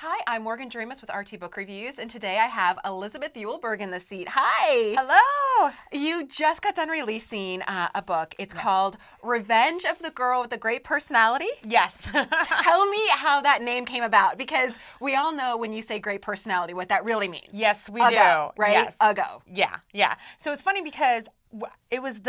Hi, I'm Morgan Dreamus with RT Book Reviews, and today I have Elizabeth Eulberg in the seat. Hi! Hello! You just got done releasing a book. It's called Revenge of the Girl with the Great Personality. Yes. Tell me how that name came about, because we all know when you say great personality what that really means. Yes, we do. Right? Yes. Ago. Yeah. So it's funny because it was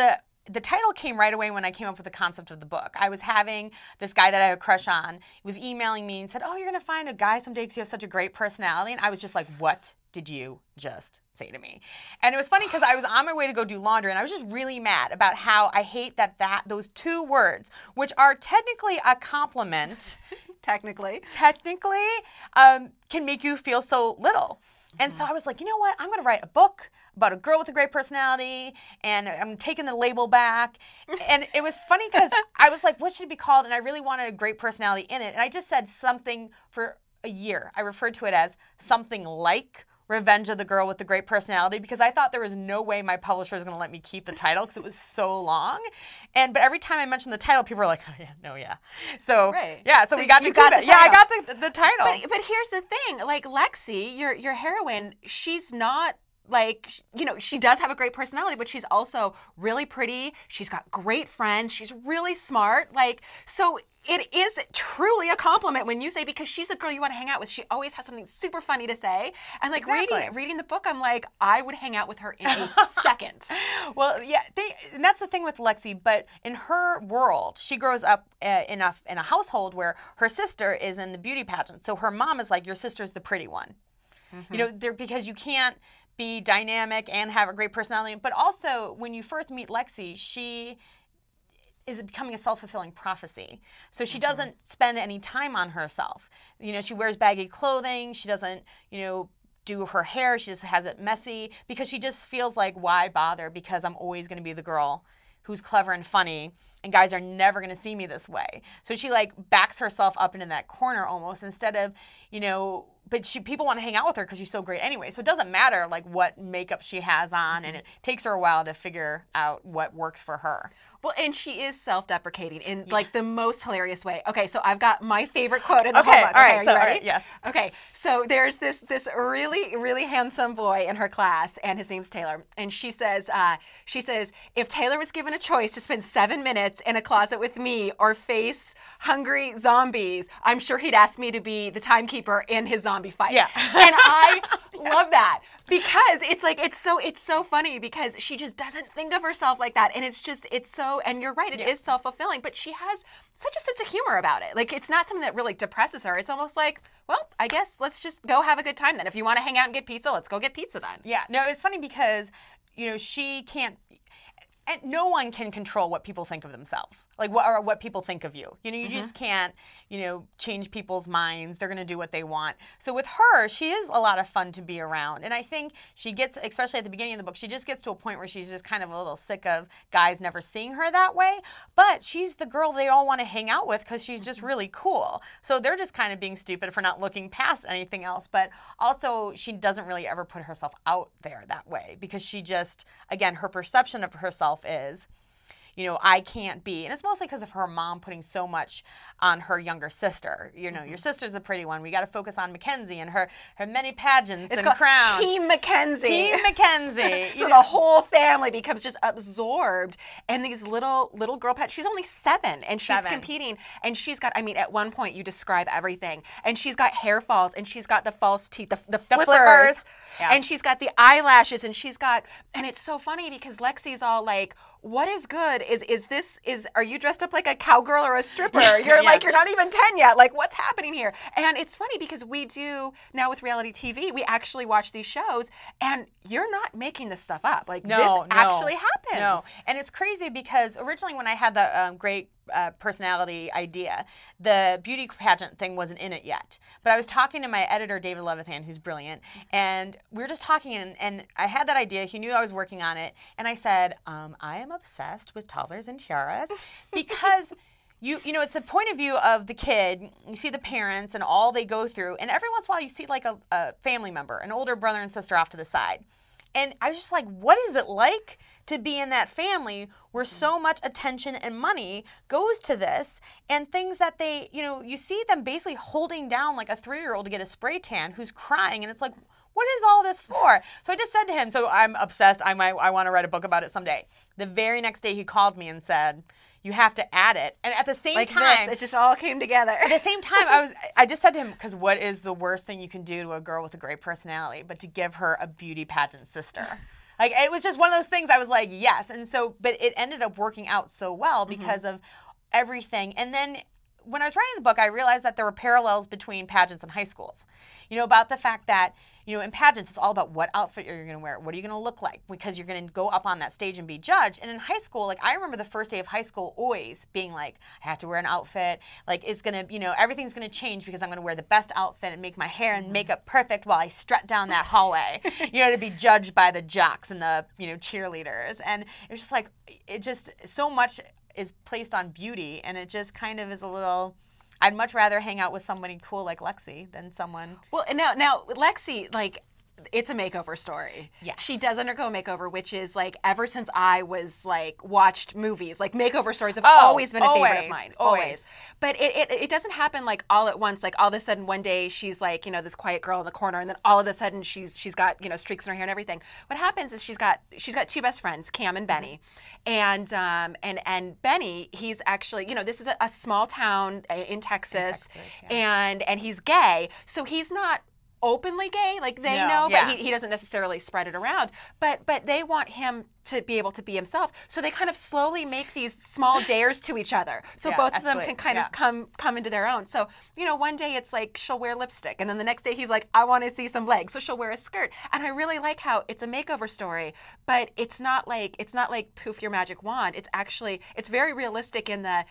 the title came right away when I came up with the concept of the book. I was having this guy that I had a crush on. He was emailing me and said, "Oh, you're going to find a guy someday because you have such a great personality." And I was just like, what did you just say to me? And it was funny because I was on my way to go do laundry and I was just really mad about how I hate that those two words, which are technically a compliment, Technically, can make you feel so little. And so I was like, you know what? I'm going to write a book about a girl with a great personality, and I'm taking the label back. And it was funny because I was like, what should it be called? And I really wanted a great personality in it. And I just said something for a year. I referred to it as something like Revenge of the Girl with the Great Personality, because I thought there was no way my publisher was going to let me keep the title because it was so long. But every time I mentioned the title, people were like, "Oh yeah, no." So so we got to keep it. Yeah, I got the title. But here's the thing, like Lexi, your heroine, she's not like, she does have a great personality, but she's also really pretty. She's got great friends. She's really smart. So it is truly a compliment when you say, because she's the girl you want to hang out with. She always has something super funny to say. And reading the book, I'm like, I would hang out with her in a second. Well, yeah, and that's the thing with Lexi. But in her world, she grows up in a household where her sister is in the beauty pageant. So her mom is like, your sister's the pretty one. Mm-hmm. Because you can't be dynamic and have a great personality. But also, when you first meet Lexi, she is becoming a self-fulfilling prophecy. So she doesn't spend any time on herself. She wears baggy clothing. She doesn't, do her hair. She just has it messy because she just feels like, why bother? Because I'm always going to be the girl who's clever and funny, and guys are never going to see me this way. So she backs herself up into that corner almost, instead of, but people want to hang out with her because she's so great anyway. So it doesn't matter what makeup she has on, and it takes her a while to figure out what works for her. Well, and she is self-deprecating in the most hilarious way. Okay, so I've got my favorite quote in the whole book. All right, are you ready? All right, yes. Okay, so there's this really, really handsome boy in her class, and his name's Taylor. And she says, if Taylor was given a choice to spend 7 minutes in a closet with me or face hungry zombies, I'm sure he'd ask me to be the timekeeper in his zombie fight. Yeah. And I love that, because it's so funny, because she just doesn't think of herself like that, and it's so, and you're right, it is self-fulfilling, but she has such a sense of humor about it. It's not something that really depresses her. It's almost like, well, I guess let's just go have a good time then. If you want to hang out and get pizza, let's go get pizza then. Yeah, no, it's funny because, she can't, and no one can control what people think of themselves, or what people think of you. You just can't, change people's minds. They're going to do what they want. So with her, she is a lot of fun to be around. And I think she gets, especially at the beginning of the book, she just gets to a point where she's just kind of a little sick of guys never seeing her that way. But she's the girl they all want to hang out with because she's just really cool. So they're just kind of being stupid for not looking past anything else. But also, she doesn't really ever put herself out there that way, because she just, again, her perception of herself is, I can't be. And it's mostly because of her mom putting so much on her younger sister. Your sister's a pretty one. We got to focus on Mackenzie and her many pageants and crowns. Team Mackenzie. Team Mackenzie. So the whole family becomes just absorbed in these little girl pets. She's only 7, and she's competing. And she's got, at one point you describe everything. And she's got hair falls, and she's got the false teeth, the flippers. Yeah. And she's got the eyelashes, and and it's so funny because Lexi's all like, what is good? Are you dressed up like a cowgirl or a stripper? You're you're not even 10 yet. What's happening here? And it's funny because we do, now with reality TV, we actually watch these shows, and you're not making this stuff up. This actually happens. No, and it's crazy because originally when I had the great personality idea, the beauty pageant thing wasn't in it yet. But I was talking to my editor, David Levithan, who's brilliant, and we were just talking, and I had that idea. He knew I was working on it, and I said, I am obsessed with toddlers and tiaras because it's the point of view of the kid. You see the parents and all they go through, and every once in a while you see a family member, an older brother and sister off to the side. And I was just like, what is it like to be in that family where so much attention and money goes to this, and things that they, you see them basically holding down like a 3-year-old to get a spray tan who's crying, and it's like, what is all this for? So I just said to him, so I'm obsessed, I want to write a book about it someday. The very next day he called me and said, you have to add it. And at the same time, it just all came together. At the same time, I just said to him, because what is the worst thing you can do to a girl with a great personality but to give her a beauty pageant sister? Like, it was just one of those things I was like, yes. And so, but it ended up working out so well because of everything. And then when I was writing the book, I realized that there were parallels between pageants and high schools. About the fact that, in pageants, it's all about what outfit you're going to wear. What are you going to look like? Because you're going to go up on that stage and be judged. And in high school, like, I remember the first day of high school always being like, I have to wear an outfit. Like, it's going to, everything's going to change because I'm going to wear the best outfit and make my hair and makeup perfect while I strut down that hallway, to be judged by the jocks and the, cheerleaders. And it was just like, it just, so much is placed on beauty, and it just kind of is a little, I'd much rather hang out with somebody cool like Lexi than someone. Well, now Lexi, like, it's a makeover story. Yes. She does undergo a makeover, which is like, ever since I was like watched movies, like makeover stories have always been a favorite of mine. Always. But it doesn't happen like all at once. Like, all of a sudden one day she's like, this quiet girl in the corner, and then all of a sudden she's got, streaks in her hair and everything. What happens is she's got 2 best friends, Cam and Benny. And Benny, he's actually, this is a small town in Texas, yeah. and he's gay, so he's not openly gay, like they know, but he doesn't necessarily spread it around. But they want him to be able to be himself, so they kind of slowly make these small dares to each other, so both of them can kind of come into their own. So one day it's like she'll wear lipstick, and then the next day he's like, I want to see some legs, so she'll wear a skirt. And I really like how it's a makeover story, but it's not like poof your magic wand. It's very realistic in the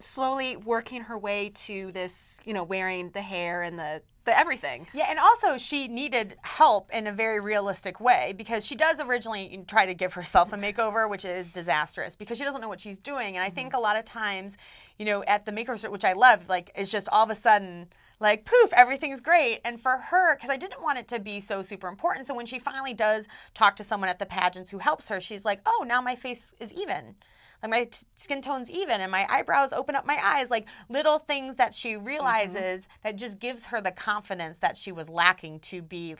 slowly working her way to this, wearing the hair and the everything. Yeah, and also she needed help in a very realistic way, because she does originally try to give herself a makeover, which is disastrous because she doesn't know what she's doing. And I think a lot of times, at the makeover, which I love, like, it's just all of a sudden, like, poof, everything's great. And for her, because I didn't want it to be so super important, so when she finally does talk to someone at the pageants who helps her, she's like, oh, now my face is even. Like, my skin tone's even, and my eyebrows open up my eyes, like little things that she realizes that just gives her the confidence that she was lacking to be,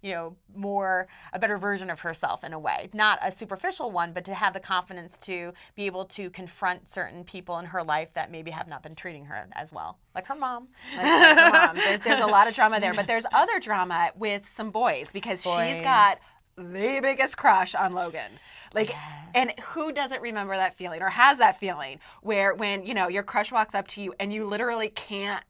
a better version of herself in a way. Not a superficial one, but to have the confidence to be able to confront certain people in her life that maybe have not been treating her as well. Like her mom. Like her mom. There's a lot of drama there, but there's other drama with some boys, because she's got the biggest crush on Logan. Like, yes. And who doesn't remember that feeling, or has that feeling, where when, your crush walks up to you and you literally can't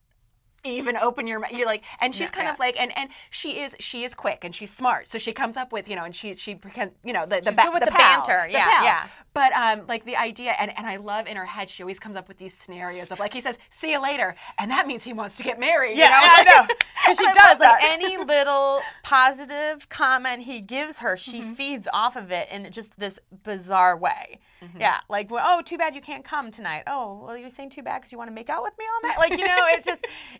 even open your mouth. You're like, and she's kind of like, and she is quick and she's smart. So she comes up with, and she can, the good with the banter. Yeah. But like the idea, and I love in her head, she always comes up with these scenarios of, like, he says, see you later, and that means he wants to get married. Yeah, I know. Because she does, like, any little positive comment he gives her, she feeds off of it in just this bizarre way. Yeah, like, well, oh, too bad you can't come tonight. Oh, well, you're saying too bad because you want to make out with me all night? Like,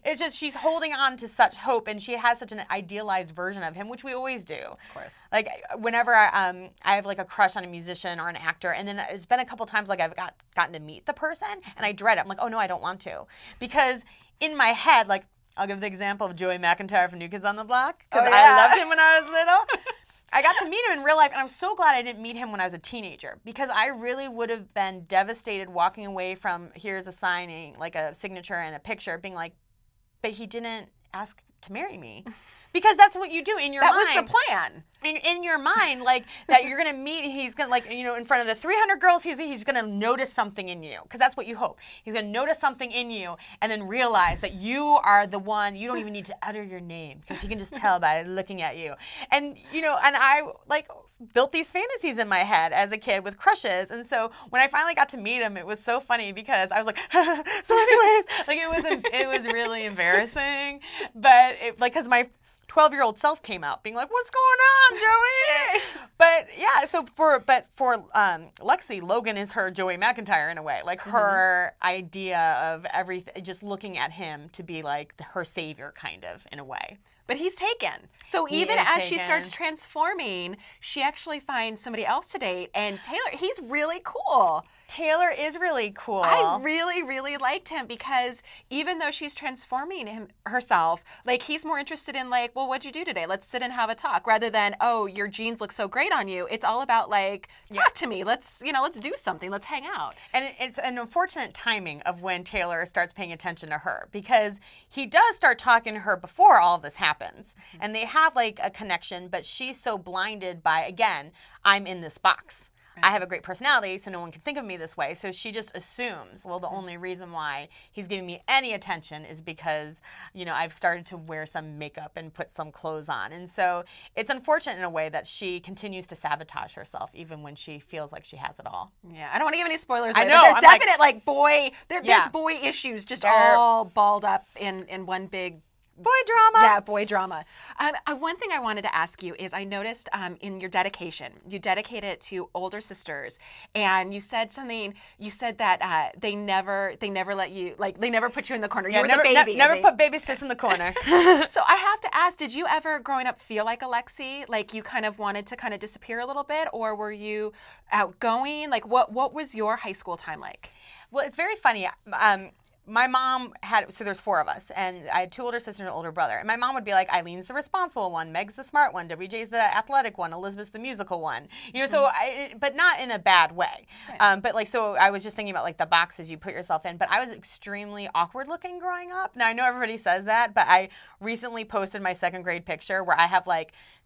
it's just she's holding on to such hope, and she has such an idealized version of him, which we always do. Of course. Like, whenever I have, like, a crush on a musician or an actor, and then it's been a couple times, like, I've gotten to meet the person, and I dread it. I'm like, oh, no, I don't want to. Because in my head, like, I'll give the example of Joey McIntyre from New Kids on the Block, because I loved him when I was little. I got to meet him in real life, and I'm so glad I didn't meet him when I was a teenager, because I really would have been devastated walking away from, here's a signing, like a signature and a picture, being like, but he didn't ask to marry me. Because that's what you do in your mind. That was the plan. In your mind, like, that you're going to meet, he's going to, like, in front of the 300 girls, he's going to notice something in you. Because that's what you hope. He's going to notice something in you and then realize that you are the one, you don't even need to utter your name, because he can just tell by looking at you. And, and I, like, built these fantasies in my head as a kid with crushes. And so when I finally got to meet him, it was so funny, because I was like, so anyways, like, it was really embarrassing. But, because my 12-year-old self came out being like, what's going on, Joey? But yeah, for Lexi, Logan is her Joey McIntyre in a way. Like, her idea of everything, just looking at him to be like her savior, kind of, in a way. But he's taken. So even as she starts transforming, she actually finds somebody else to date. And Taylor, he's really cool. Taylor is really cool. I really, really liked him because even though she's transforming herself, like he's more interested in like, well, what'd you do today? Let's sit and have a talk rather than, oh, your jeans look so great on you. It's all about like, talk to me. Let's do something. Let's hang out. And it's an unfortunate timing of when Taylor starts paying attention to her because he does start talking to her before all of this happens. Mm-hmm. And they have like a connection, but she's so blinded by, again, I'm in this box. I have a great personality, so no one can think of me this way. So she just assumes, well, the only reason why he's giving me any attention is because, I've started to wear some makeup and put some clothes on. And so it's unfortunate in a way that she continues to sabotage herself even when she feels like she has it all. Yeah, I don't want to give any spoilers. I know. But there's definite there's boy issues just all balled up in one big boy drama. Yeah, boy drama. One thing I wanted to ask you is I noticed in your dedication, you dedicate it to older sisters, and you said something. You said that they never let you they never put you in the corner. You were the baby. Never put baby sis in the corner. So I have to ask, did you ever growing up feel like Alexi? Like you kind of wanted to kind of disappear a little bit, or were you outgoing? Like what was your high school time like? Well, it's very funny. My mom so there's 4 of us, and I had 2 older sisters and an older brother. And my mom would be like, Eileen's the responsible one, Meg's the smart one, WJ's the athletic one, Elizabeth's the musical one. But not in a bad way. Right. So I was just thinking about the boxes you put yourself in. But I was extremely awkward looking growing up. Now I know everybody says that, but I recently posted my 2nd grade picture where I have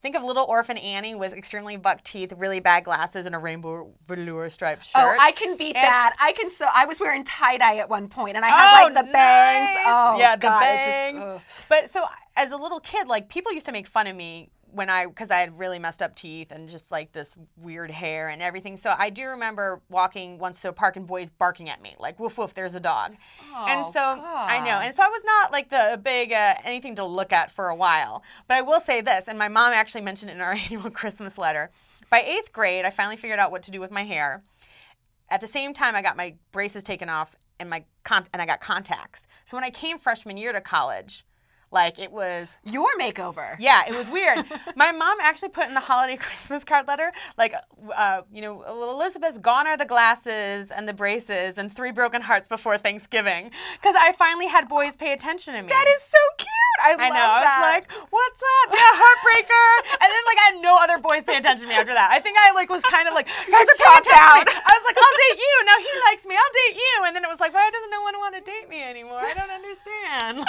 think of little orphan Annie with extremely buck teeth, really bad glasses, and a rainbow velour striped shirt. Oh, I can beat that. I was wearing tie-dye at one point, and I had the bangs. Oh, yeah, God, the bangs. But so as a little kid, people used to make fun of me because I had really messed up teeth and just this weird hair and everything. So I do remember walking once to a park and boys barking at me, woof, woof, there's a dog. Oh, and so God. I know. And so I was not the big anything to look at for a while. But I will say this, and my mom actually mentioned it in our annual Christmas letter. By 8th grade, I finally figured out what to do with my hair. At the same time, I got my braces taken off and and I got contacts. So when I came freshman year to college, it was... Your makeover. Yeah, it was weird. My mom actually put in the holiday Christmas card letter, Elizabeth, gone are the glasses and the braces and 3 broken hearts before Thanksgiving. Because I finally had boys pay attention to me. That is so cute. I love know. that. I was like, what's up? Yeah, heartbreaker. And then I had no other boys pay attention to me after that. I think I was kind of guys are paying attention to me. I was like, I'll date you. Now he likes me. I'll date you. And then it was why doesn't no one want to date me anymore? I don't understand.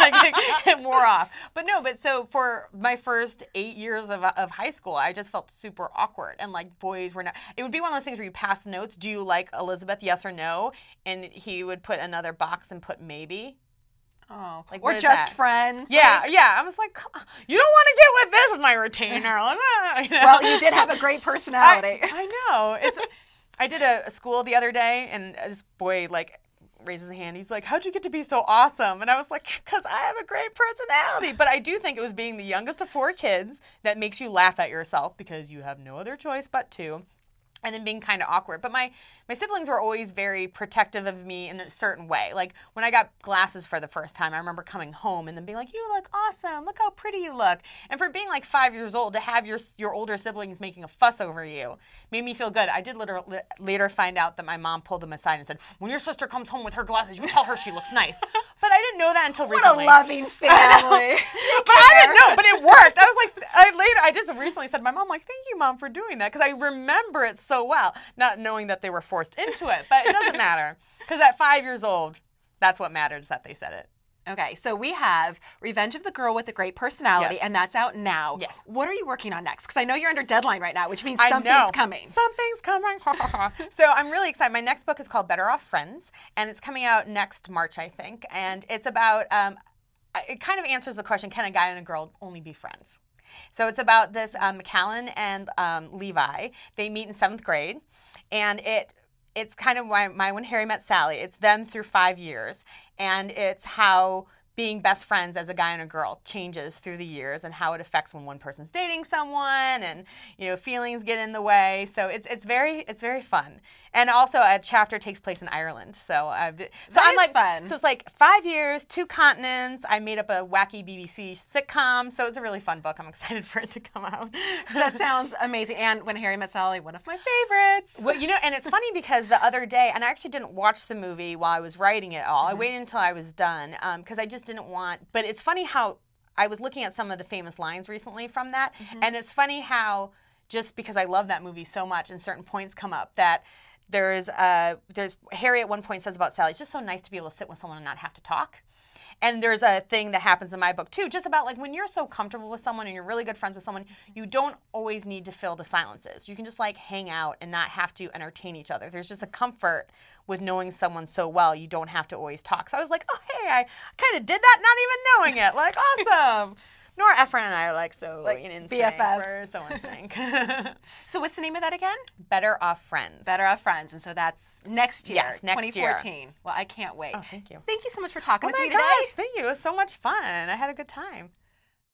It wore off. But so for my first 8 years of high school, I just felt super awkward. And boys were not, it would be one of those things where you pass notes. Do you like Elizabeth? Yes or no? And he would put another box and put maybe. Oh, or just friends. Yeah, yeah. I was like, come on. You don't want to get with this with my retainer. Well, you did have a great personality. I know. I did a school the other day, and this boy raises a hand. He's like, how'd you get to be so awesome? And I was like, because I have a great personality. But I do think it was being the youngest of 4 kids that makes you laugh at yourself because you have no other choice but to. And then being kind of awkward. But my siblings were always very protective of me in a certain way. When I got glasses for the first time, I remember coming home and then being like, you look awesome. Look how pretty you look. And for being 5 years old, to have your older siblings making a fuss over you made me feel good. I did later find out that my mom pulled them aside and said, when your sister comes home with her glasses, you tell her she looks nice. But I didn't know that until recently. What a loving family. But I didn't know, but it worked. I was I just recently said to my mom, thank you, Mom, for doing that. Because I remember it so well, not knowing that they were forced into it. But it doesn't matter. Because at 5 years old, that's what matters, that they said it. Okay, so we have Revenge of the Girl with a Great Personality, yes. and that's out now. Yes. What are you working on next? Because I know you're under deadline right now, which means something's coming. Something's coming. So I'm really excited. My next book is called Better Off Friends, and it's coming out next March, I think. And it's about, it kind of answers the question, can a guy and a girl only be friends? So it's about this McAllen and Levi. They meet in 7th grade, and it's kind of my When Harry Met Sally. It's them through 5 years, and it's how being best friends as a guy and a girl changes through the years and how it affects when one person's dating someone and, you know, feelings get in the way. So it's very fun. And also a chapter takes place in Ireland. So I'm like, fun. So it's like 5 years, 2 continents. I made up a wacky BBC sitcom. So it's a really fun book. I'm excited for it to come out. That sounds amazing. And When Harry Met Sally, one of my favorites. Well, you know, and it's funny because the other day, and I actually didn't watch the movie while I was writing it all. I waited until I was done because I just didn't want, but it's funny how I was looking at some of the famous lines recently from that. And it's funny how just because I love that movie so much and certain points come up that there's Harry at one point says about Sally, it's just so nice to be able to sit with someone and not have to talk. And there's a thing that happens in my book too, just about like when you're so comfortable with someone and you're really good friends with someone, you don't always need to fill the silences. You can just like hang out and not have to entertain each other. There's just a comfort with knowing someone so well, you don't have to always talk. So I was like, oh hey, I kind of did that not even knowing it. Like awesome. Nora Ephron and I are like so like in BFFs. We're so in sync. So what's the name of that again? Better Off Friends. Better Off Friends. And so that's next year, yes, next 2014. Year. Well, I can't wait. Oh, thank you. Thank you so much for talking with me today. Oh my gosh, thank you. It was so much fun. I had a good time.